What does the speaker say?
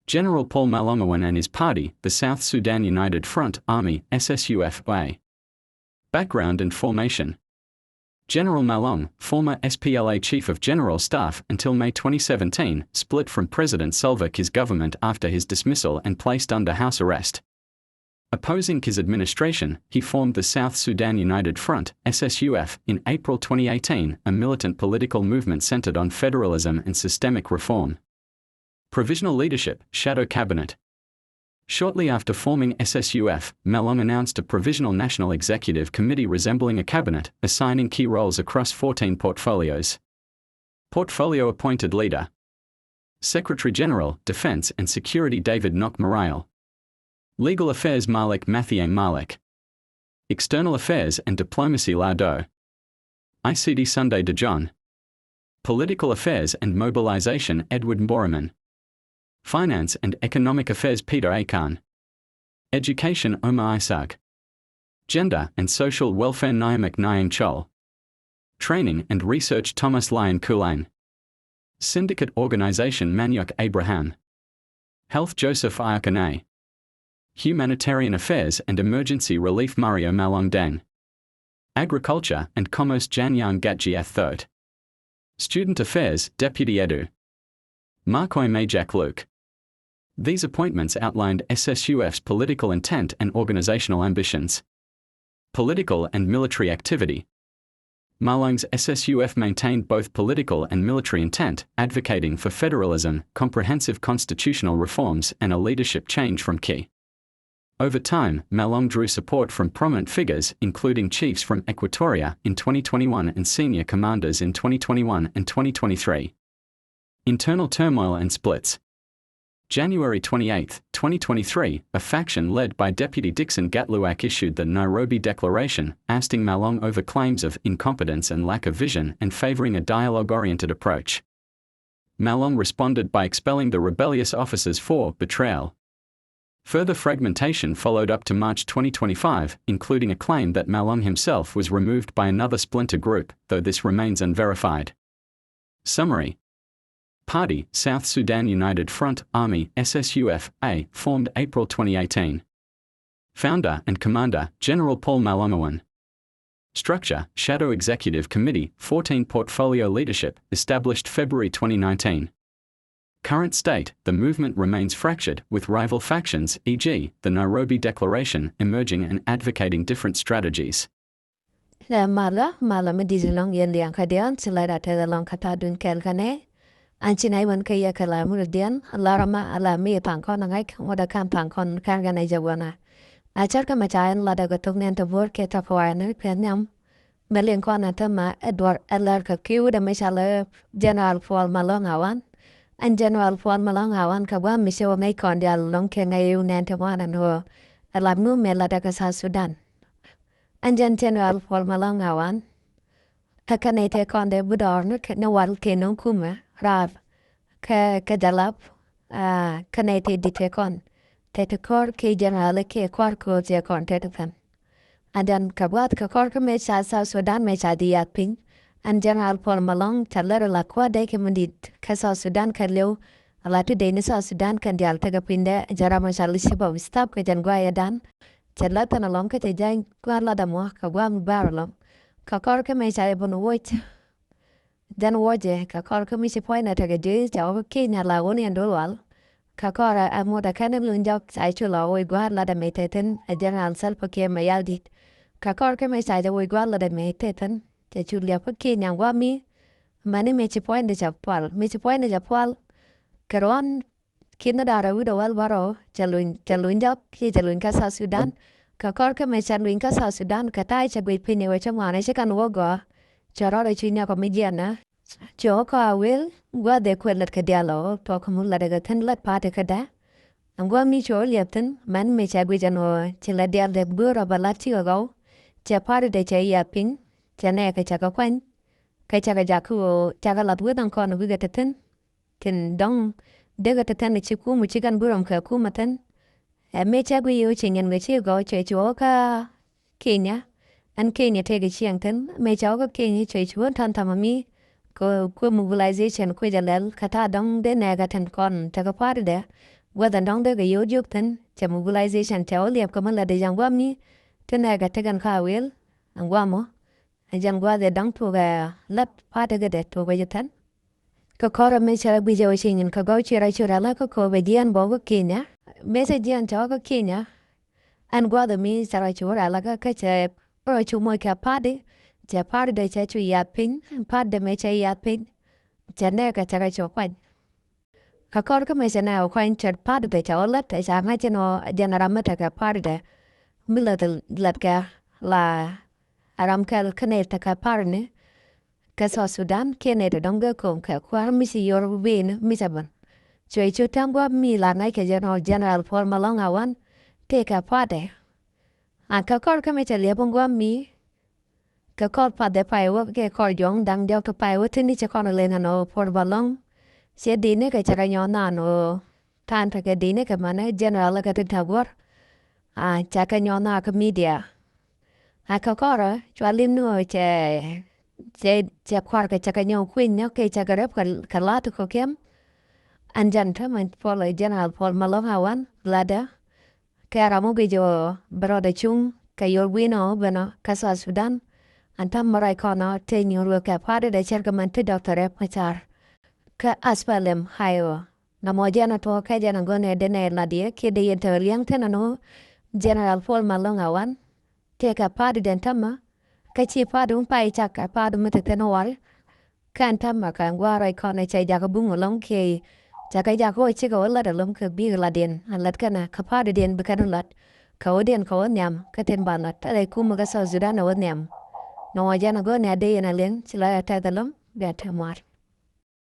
General Paul Malong and his party, the South Sudan United Front Army, SSUF. Background and formation. General Malong, former SPLA Chief of General Staff until May 2017, split from President Salva Kiir's government after his dismissal and placed under house arrest. Opposing Kiir's administration, he formed the South Sudan United Front, SSUF, in April 2018, a militant political movement centered on federalism and systemic reform. Provisional leadership, shadow cabinet. Shortly after forming SSUF, Malong announced a Provisional National Executive Committee resembling a cabinet, assigning key roles across 14 portfolios. Portfolio appointed leader. Secretary General, Defense and Security David Marial. Legal Affairs Mathiang Malek. External Affairs and Diplomacy Laudo. ICT Sunday de John. Political Affairs and Mobilization Edward Mboriman. Finance and Economic Affairs Peter Akan. Education Omar Isaac. Gender and Social Welfare Nyamak Nyang Chol. Training and Research Thomas Lyon Kulain. Syndicate Organization Manyok Abraham. Health Joseph Ayakane. Humanitarian Affairs and Emergency Relief Mario Malong Dang. Agriculture and Commerce Janyang Gatji Third. Student Affairs Deputy Edu. Markoi Majak Luke. These appointments outlined SSUF's political intent and organizational ambitions. Political and military activity. Malong's SSUF maintained both political and military intent, advocating for federalism, comprehensive constitutional reforms, and a leadership change from Kiir. Over time, Malong drew support from prominent figures, including chiefs from Equatoria in 2021 and senior commanders in 2021 and 2023. Internal turmoil and splits. January 28, 2023, a faction led by Deputy Dixon Gatluak issued the Nairobi Declaration, ousting Malong over claims of incompetence and lack of vision and favoring a dialogue-oriented approach. Malong responded by expelling the rebellious officers for betrayal. Further fragmentation followed up to March 2025, including a claim that Malong himself was removed by another splinter group, though this remains unverified. Summary. Party, South Sudan United Front, Army, SSUF, formed April 2018. Founder and Commander, General Paul Malong. Structure, Shadow Executive Committee, 14 Portfolio Leadership, established February 2019. Current state, the movement remains fractured, with rival factions, e.g., the Nairobi Declaration, emerging and advocating different strategies. Mala medizilong yen liang kadian selada telalong kata dun kelkane. Ancinai wan kaya kala murdian larama ala mi pangkon ngaik moda kan pangkon kargana jawana. Acar ka macayan lada gotok nen tabur ke tapawana penyam. Melian kon atama Edward Eller ka kiu da misale General Paul Malong Awan. And General Paul Malong Awan ka wa misyo may kon dia long ke ngayu nen tawana no alamnu me lada ka South Sudan. And General Paul Malong Awan kakanete kon de budor no nawal ke non kuma. Rav, ke dalap, kanete ditekon, tetekor ke generale ke korko zekon tetepan. Adan kabwat ke korko me South Sudan me diat ping, and General Paul Malong taler la kwa de ke mundit ke South Sudan ke leo, ala tu de South Sudan kan dial tegapinde jarama shalisiba stop ke jangwa dan, celatan along ke tejang kwa la damo kabwa baralom, ka korko me bon woit. Dan waje kakor komisi poina tagaje jaw Kenya la woni andolwal kakora amoda kanem lunjok sai chulo we gwar la da meteten a General Salva Kiir mayaldit kakor kemi sai da we gwar la da meteten te chulia pa Kenya wami mani mechi poina japwal karon kinda dara udo wal waro jalun jok ki jalun ka South Sudan kakor kemi jalun ka South Sudan katai chagwe pine we chamane chikan wogo Charora chinya komediana. Joka will gwa de quellet kadialo, talk mulla de tenlet party kada. And gwa mi cho liepton, man me chagwijano, chiladia de bura balati ago, cha party de che yaping, chane ka chaka kwan, ka chaka jaku, chakalat with on corner with a ten, tin dong, degat a ten chiku, muchigan burum ka kumaten. A me chagwi uching and which you go, chechoka, Kenya. And Kenya take a chiangton, may choga Kenya church one tantamami, go mobilization quidalel, kata dong de negat and con, take a party there, whether dong de yo juk ten che mobilization che oliep ko mala de jangwa mi tena ga tegan ka wel angwamo ajan gwa de dang to ga lat pa de de to ga yetan ko kora me chara bi jaw shin ka go chira chura la ko be dian bo ko Kenya me se dian cha ko Kenya an gwa de mi chara chura la ka che pro chu mo ka pa de che pa de che chu ya pin pa de me che ya pin che ne ka chara chu kwa ka kor ka me se na o kwain chat pa de cha olat te sa nga che no janara mata ka pa de mila de lat ka la aram kal kane ta ka parne ka South Sudan kene de donga kom ka kwar mi si yor win mi saban choi chu tangwa mi la nai ke general for Malong Awan te ka pade a ka kor ka me che le bongwa mi ka kor pa de pai wo ke kor jong dang del ka pai wo tini che kon le na no for Malong se dine ka cha nyo na no tan ta ke dine ka mane general ka te tagwar a cha ka nyo na ka media a ka kor chwa lim no che kwar ka cha ka nyo queen no ke cha garep ka la to ko kem anjan ta man for general for Malong Awan lada ka ramu ge jo broda chung ka yor wino bana ka South Sudan antam marai kono te nyor ka pade de cher ka man te doctor pachar ka SPLA hayo na mo jana to ka jana gone de ne la die ke de yenter yang tena no general for Malong Awan te ka pade den tama ka chi pade un pai chak ka pade mete teno war kan tama kan warai kono chai ja ka bungo long ke cha ka ja ko chi ko la de lom ka bi la den an lat kana ka pade den be kan lat ka odien ko nyam ka ten banat ta ku ma ka South Sudan no nyam no jana go ne de na len chila ta dalom be ta mar